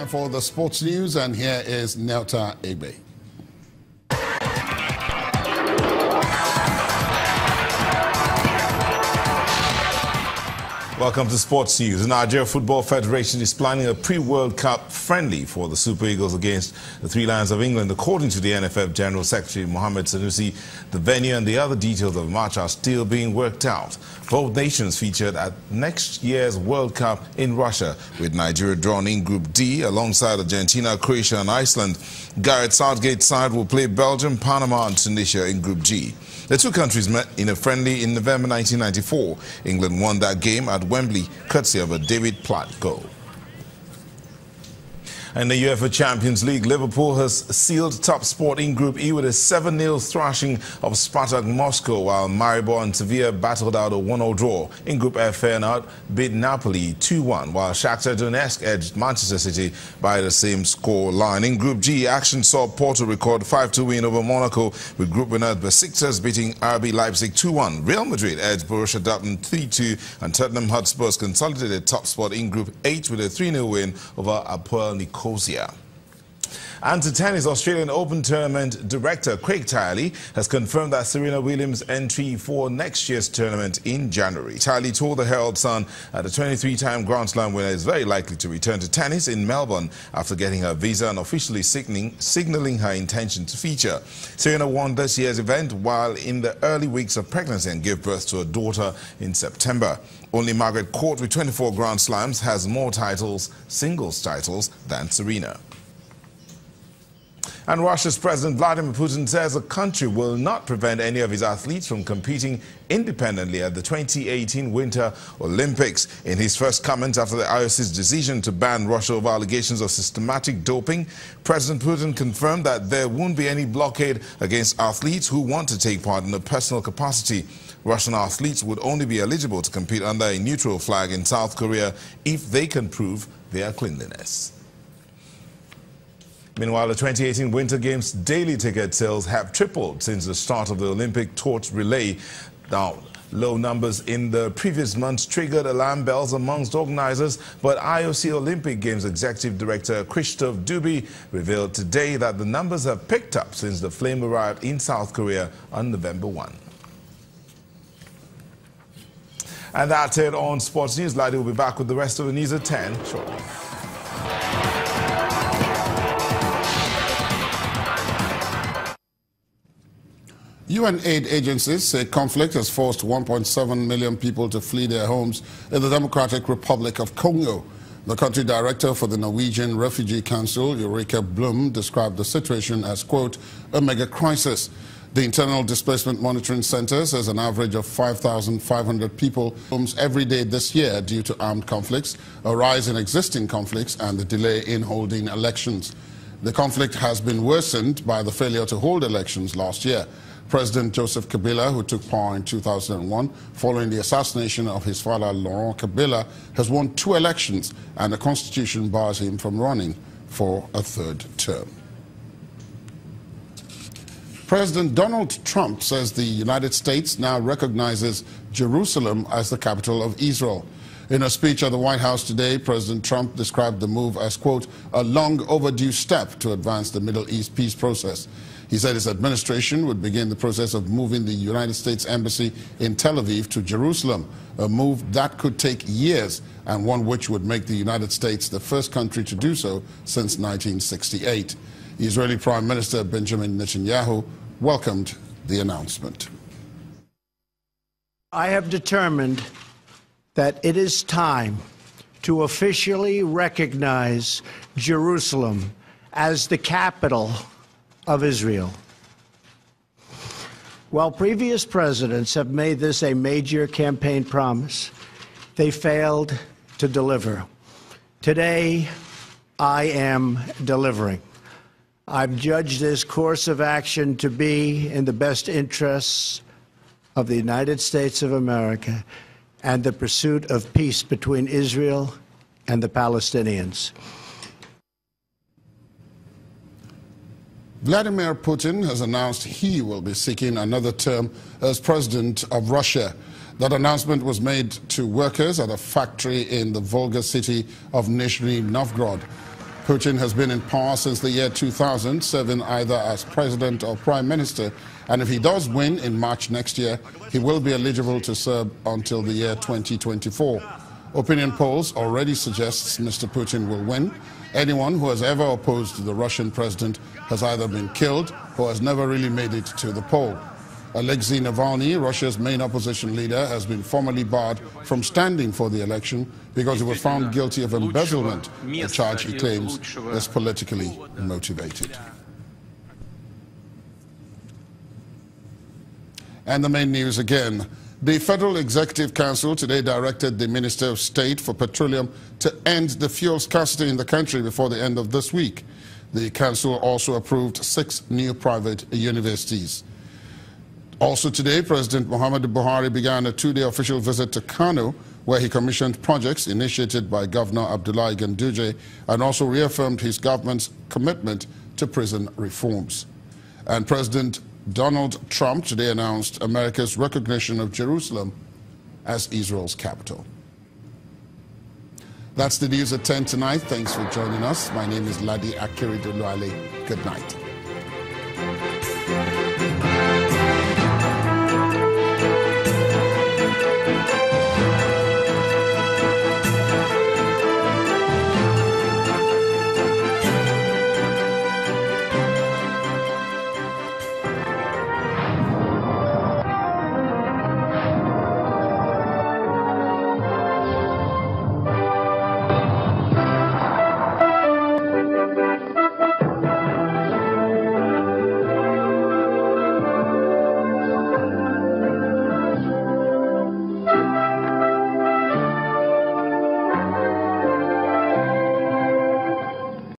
Time for the sports news, and here is Nelta Egbe. Welcome to Sports News. The Nigeria Football Federation is planning a pre-World Cup friendly for the Super Eagles against the Three Lions of England. According to the NFF General Secretary Mohammed Sanusi, the venue and the other details of the match are still being worked out. Both nations featured at next year's World Cup in Russia, with Nigeria drawn in Group D alongside Argentina, Croatia and Iceland. Gareth Southgate's side will play Belgium, Panama and Tunisia in Group G. The two countries met in a friendly in November 1994. England won that game at Wembley, courtesy of a David Platt goal. In the UEFA Champions League, Liverpool has sealed top spot in Group E with a 7-0 thrashing of Spartak Moscow, while Maribor and Sevilla battled out a 1-0 draw. In Group F, Feyenoord beat Napoli 2-1, while Shakhtar Donetsk edged Manchester City by the same score line. In Group G, action saw Porto record 5-2 win over Monaco, with group winner Besiktas beating RB Leipzig 2-1. Real Madrid edged Borussia Dortmund 3-2, and Tottenham Hotspurs consolidated top spot in Group H with a 3-0 win over Apoel Nicosia. And to tennis, Australian Open Tournament director Craig Tiley has confirmed that Serena Williams' entry for next year's tournament in January. Tiley told the Herald Sun that the 23-time Grand Slam winner is very likely to return to tennis in Melbourne after getting her visa and officially signaling her intention to feature. Serena won this year's event while in the early weeks of pregnancy and gave birth to a daughter in September. Only Margaret Court, with 24 Grand Slams, has more titles, singles titles, than Serena. And Russia's President Vladimir Putin says the country will not prevent any of his athletes from competing independently at the 2018 Winter Olympics. In his first comments after the IOC's decision to ban Russia over allegations of systematic doping, President Putin confirmed that there won't be any blockade against athletes who want to take part in a personal capacity. Russian athletes would only be eligible to compete under a neutral flag in South Korea if they can prove their cleanliness. Meanwhile, the 2018 Winter Games daily ticket sales have tripled since the start of the Olympic torch relay. Now, low numbers in the previous months triggered alarm bells amongst organizers, but IOC Olympic Games Executive Director Christophe Duby revealed today that the numbers have picked up since the flame arrived in South Korea on November 1. And that's it on Sports News. Ladi will be back with the rest of the news at 10 shortly. UN aid agencies say conflict has forced 1.7 million people to flee their homes in the Democratic Republic of Congo. The country director for the Norwegian Refugee Council, Ulrike Blum, described the situation as, quote, a mega crisis. The Internal Displacement Monitoring Center says an average of 5,500 people homes every day this year due to armed conflicts, a rise in existing conflicts, and the delay in holding elections. The conflict has been worsened by the failure to hold elections last year. President Joseph Kabila, who took power in 2001 following the assassination of his father Laurent Kabila, has won 2 elections, and the constitution bars him from running for a 3rd term. President Donald Trump says the United States now recognizes Jerusalem as the capital of Israel. In a speech at the White House today, President Trump described the move as, quote, a long overdue step to advance the Middle East peace process. He said his administration would begin the process of moving the United States Embassy in Tel Aviv to Jerusalem, a move that could take years and one which would make the United States the first country to do so since 1968. Israeli Prime Minister Benjamin Netanyahu welcomed the announcement. I have determined that it is time to officially recognize Jerusalem as the capital of Israel. While previous presidents have made this a major campaign promise, they failed to deliver. Today, I am delivering. I've judged this course of action to be in the best interests of the United States of America and the pursuit of peace between Israel and the Palestinians. Vladimir Putin has announced he will be seeking another term as president of Russia. That announcement was made to workers at a factory in the Volga city of Nizhny Novgorod. Putin has been in power since the year 2000, serving either as president or prime minister, and if he does win in March next year, he will be eligible to serve until the year 2024. Opinion polls already suggests Mr. Putin will win. Anyone who has ever opposed the Russian president has either been killed or has never really made it to the poll. Alexei Navalny, Russia's main opposition leader, has been formally barred from standing for the election because he was found guilty of embezzlement, a charge he claims is politically motivated. And the main news again. The Federal Executive Council today directed the Minister of State for Petroleum to end the fuel scarcity in the country before the end of this week. The council also approved 6 new private universities. Also today, President Muhammadu Buhari began a 2-day official visit to Kano, where he commissioned projects initiated by Governor Abdullahi Ganduje and also reaffirmed his government's commitment to prison reforms. And President Donald Trump today announced America's recognition of Jerusalem as Israel's capital. That's the news at 10 tonight. Thanks for joining us. My name is Ladi Akiridoluale. Good night.